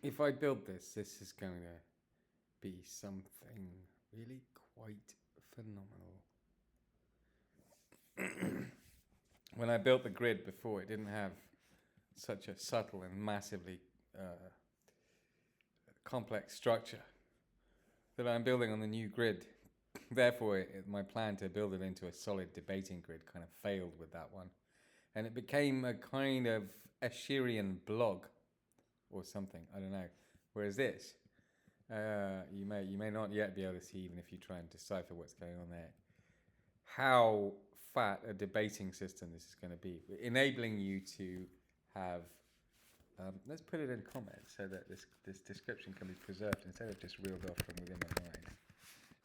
if I build this is going to be something really quite phenomenal. When I built the grid before, it didn't have such a subtle and massively complex structure that I'm building on the new grid. Therefore, my plan to build it into a solid debating grid kind of failed with that one. And it became a kind of Asherian blog or something. I don't know. Whereas this, you may not yet be able to see, even if you try and decipher what's going on there, how fat a debating system this is going to be, enabling you to have. Let's put it in comments so that this description can be preserved instead of just reeled off from within my mind.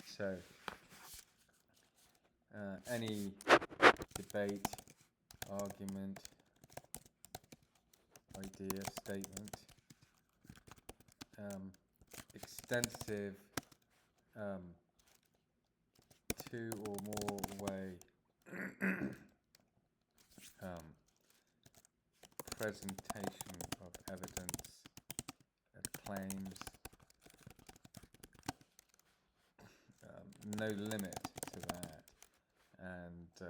So, any debate, argument, idea, statement, extensive two or more way presentation of evidence and claims, no limit to that, and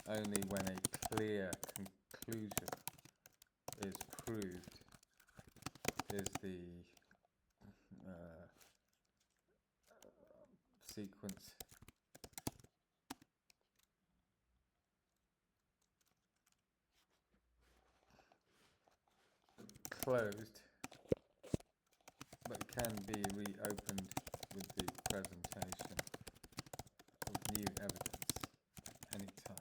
only when a clear conclusion is proved is the sequence closed, but can be reopened with the presentation of new evidence anytime.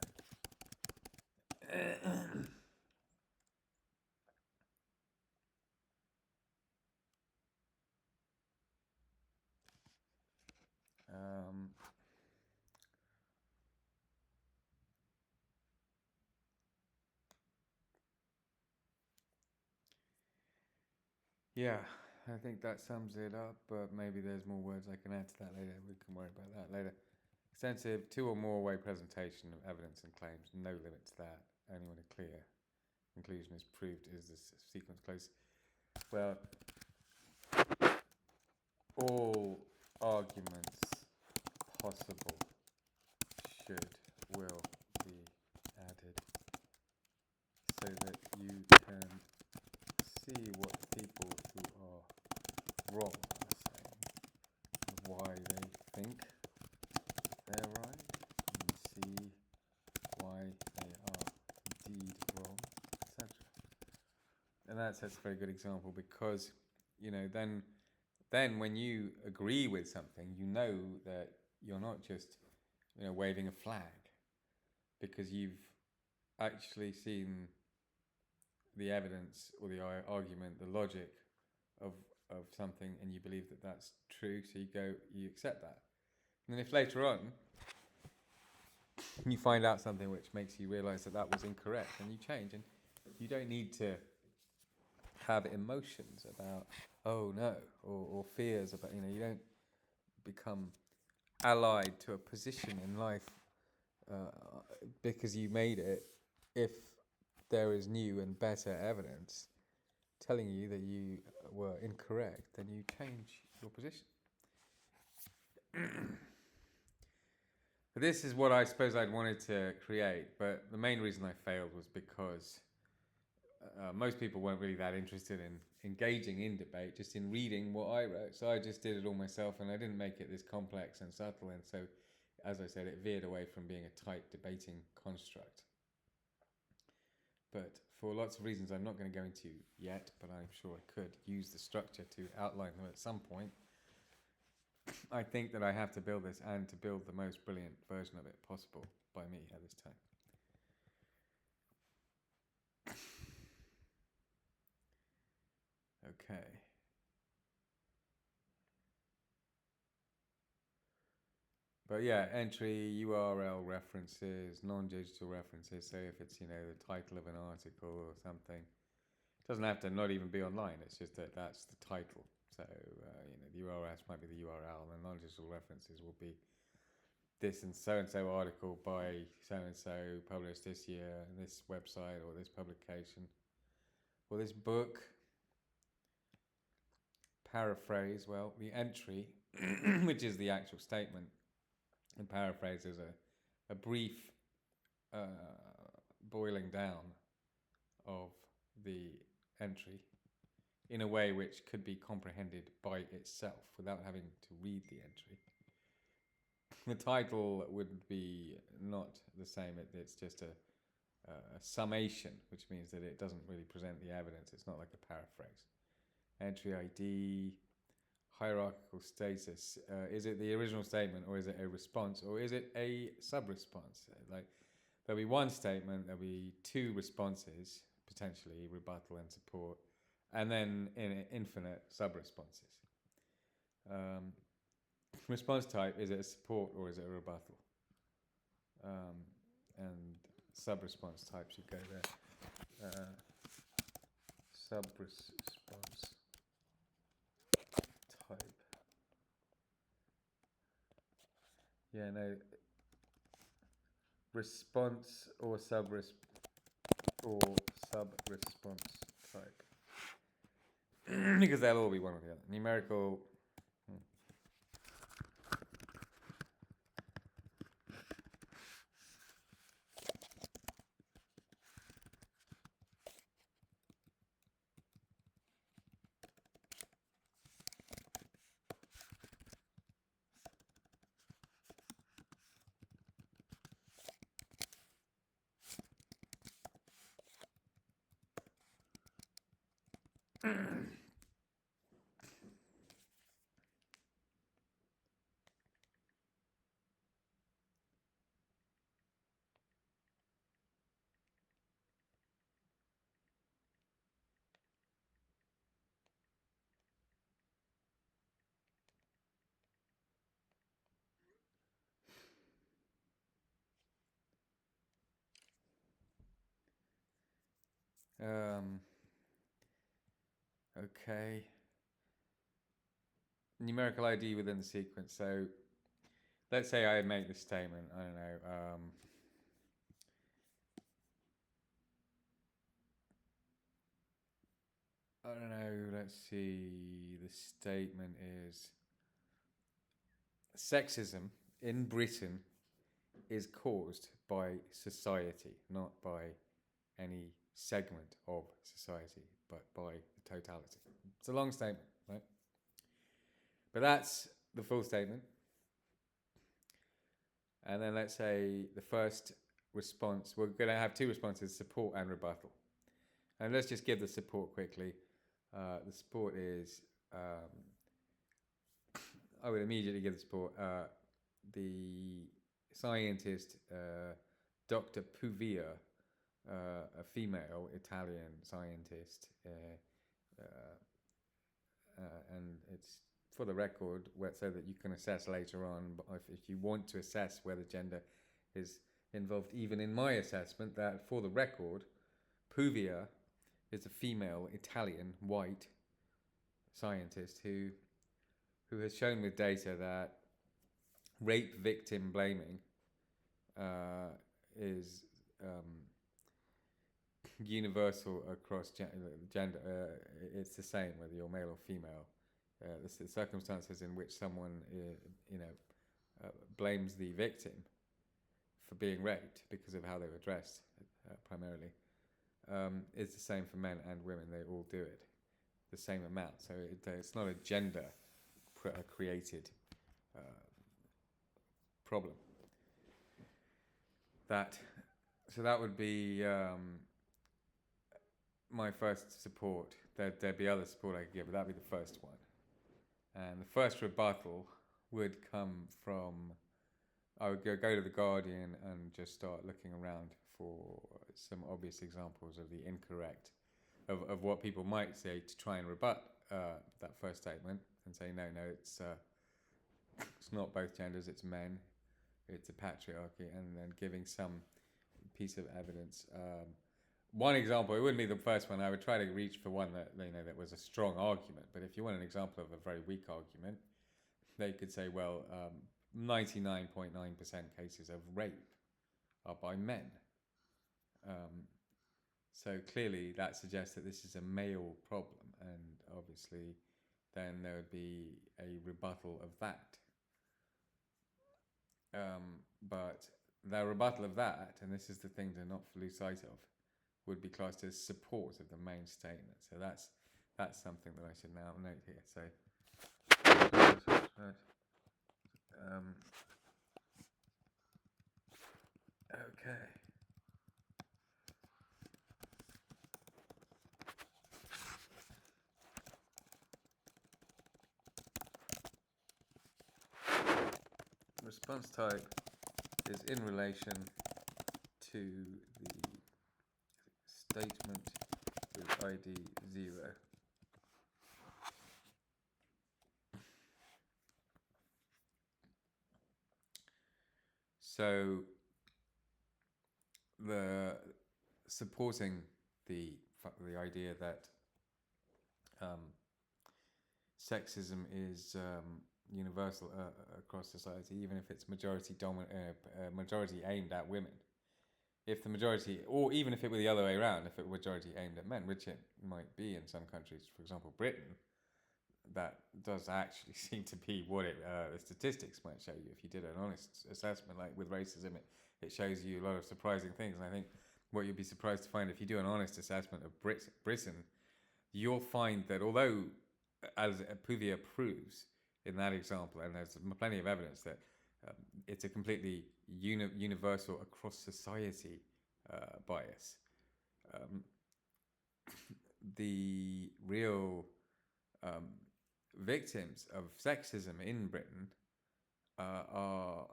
Yeah, I think that sums it up, but maybe there's more words I can add to that later. We can worry about that later. Extensive two or more way presentation of evidence and claims, no limit to that. Only when a clear conclusion is proved is this sequence closed. Well, all arguments possible will be added so that you can see what people who are wrong are saying, why they think they're right, and see why they are indeed wrong, etc. And that's a very good example because, then when you agree with something, you know that you're not just, waving a flag, because you've actually seen the evidence or the argument, the logic of something, and you believe that that's true, so you accept that. And then if later on you find out something which makes you realize that was incorrect, and you change, and you don't need to have emotions about oh no, or fears about, you don't become allied to a position in life because you made it. If there is new and better evidence telling you that you were incorrect, then you change your position. This is what I suppose I'd wanted to create, but the main reason I failed was because most people weren't really that interested in engaging in debate, just in reading what I wrote. So I just did it all myself, and I didn't make it this complex and subtle, and so, as I said, it veered away from being a tight debating construct. But for lots of reasons I'm not going to go into yet, but I'm sure I could use the structure to outline them at some point, I think that I have to build this, and to build the most brilliant version of it possible by me at this time. Okay. But yeah, entry, URL references, non-digital references. So if it's, the title of an article or something, it doesn't have to not even be online. It's just that that's the title. So, the URL might be the URL, and the non-digital references will be this and so article by so-and-so published this year, this website or this publication or this book. paraphrase, well, the entry, which is the actual statement, and paraphrase is a brief boiling down of the entry in a way which could be comprehended by itself without having to read the entry. The title would be not the same, it's just a summation, which means that it doesn't really present the evidence. It's not like a paraphrase. Entry ID, hierarchical status. Is it the original statement, or is it a response, or is it a sub-response? Like, there'll be one statement, there'll be two responses, potentially rebuttal and support, and then infinite sub-responses. Response type, is it a support or is it a rebuttal? And sub-response type should go there. Sub-response type. Yeah, no. Response or sub-response type. Because they'll all be one or the other. Numerical. Okay. Numerical ID within the sequence. So let's say I make this statement. I don't know. Let's see. The statement is sexism in Britain is caused by society, not by any segment of society, but by the totality. It's a long statement, right? But that's the full statement. And then let's say the first response, we're going to have two responses, support and rebuttal. And let's just give the support quickly. The support is, I would immediately give the support. The scientist, Dr. Puvia, a female Italian scientist, and it's for the record, so that you can assess later on, if you want to assess whether gender is involved, even in my assessment, that for the record, Puvia is a female Italian white scientist who has shown with data that rape victim blaming is universal across gender. It's the same whether you're male or female. The circumstances in which someone blames the victim for being raped because of how they were dressed, primarily, is the same for men and women. They all do it the same amount. So it's not a gender created problem. So that would be my first support. There'd be other support I could give, but that'd be the first one. And the first rebuttal would come from, I would go to the Guardian and just start looking around for some obvious examples of the incorrect, of what people might say to try and rebut that first statement, and say, no, it's not both genders, it's men, it's a patriarchy, and then giving some piece of evidence. One example, it wouldn't be the first one. I would try to reach for one that that was a strong argument. But if you want an example of a very weak argument, they could say, well, 99.9% cases of rape are by men. So clearly that suggests that this is a male problem, and obviously then there would be a rebuttal of that. But the rebuttal of that, and this is the thing to not lose sight of, would be classed as support of the main statement. So that's something that I should now note here. So okay. Response type is in relation to the statement with ID 0. So the supporting the idea that sexism is universal across society, even if it's majority aimed at women. If the majority, or even if it were the other way around, if it were majority aimed at men, which it might be in some countries, for example, Britain, that does actually seem to be what the statistics might show you. If you did an honest assessment, like with racism, it shows you a lot of surprising things. And I think what you'd be surprised to find if you do an honest assessment of Britain, you'll find that although, as Puvia proves in that example, and there's plenty of evidence that it's a completely universal across society bias, the real victims of sexism in Britain are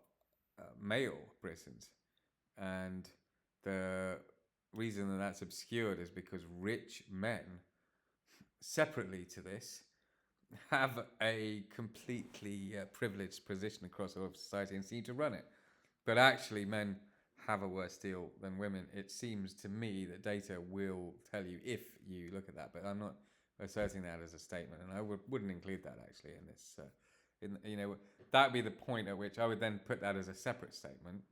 male Britons, and the reason that that's obscured is because rich men, separately to this, have a completely privileged position across all of society and seem to run it. But actually, men have a worse deal than women. It seems to me that data will tell you if you look at that, but I'm not asserting that as a statement, and I wouldn't include that actually in this. That'd be the point at which I would then put that as a separate statement,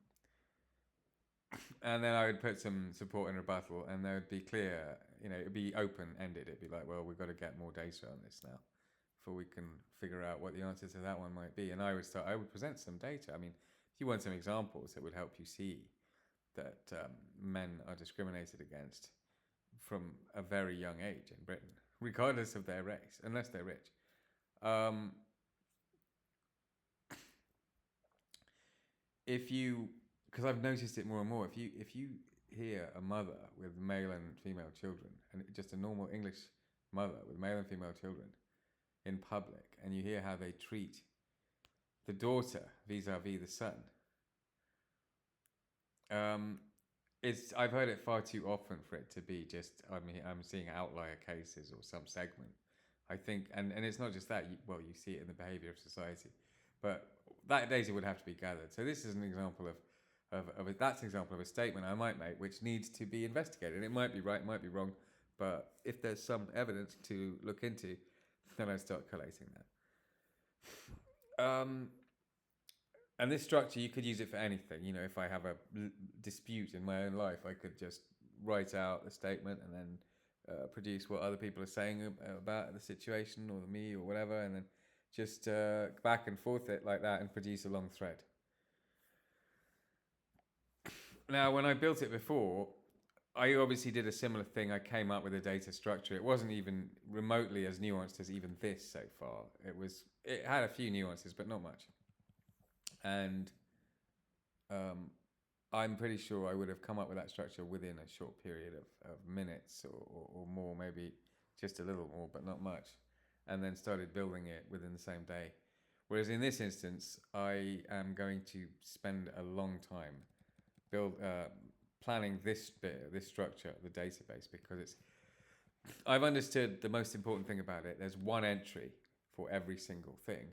and then I would put some support and rebuttal, and there would be clear. It'd be open-ended. It'd be like, well, we've got to get more data on this now, before we can figure out what the answer to that one might be. And I would present some data. I mean, if you want some examples that would help you see that men are discriminated against from a very young age in Britain, regardless of their race, unless they're rich. Because I've noticed it more and more, if you hear a mother with male and female children, and just a normal English mother with male and female children in public, and you hear how they treat the daughter vis-a-vis the son, I've heard it far too often for it to be just I'm seeing outlier cases or some segment. I think, and it's not just that. You see it in the behaviour of society, but that data would have to be gathered. So this is an example that's an example of a statement I might make, which needs to be investigated. And it might be right, it might be wrong, but if there's some evidence to look into, then I start collating that. And this structure, you could use it for anything. If I have a dispute in my own life, I could just write out the statement and then produce what other people are saying about the situation or me or whatever, and then just back and forth it like that and produce a long thread. Now, when I built it before, I obviously did a similar thing. I came up with a data structure. It wasn't even remotely as nuanced as even this so far. It had a few nuances, but not much. And I'm pretty sure I would have come up with that structure within a short period of minutes or more, maybe just a little more, but not much, and then started building it within the same day. Whereas in this instance, I am going to spend a long time planning this structure, the database, because I've understood the most important thing about it. There's one entry for every single thing.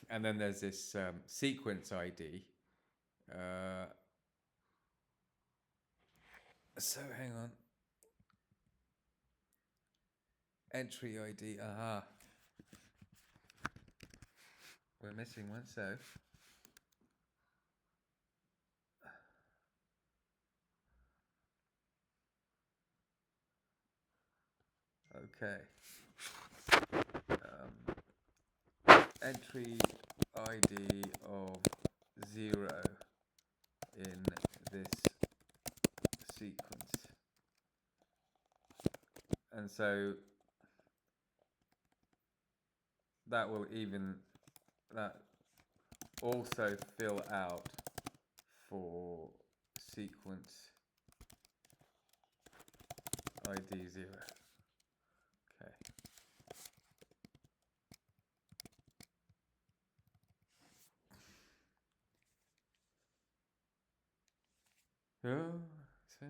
And then there's this sequence ID. So hang on. Entry ID. Aha. We're missing one. So. Okay. entry ID of 0 in this sequence. And so that will also fill out for sequence ID 0. Okay. Oh, so.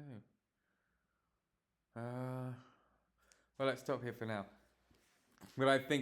Well, let's stop here for now. But I think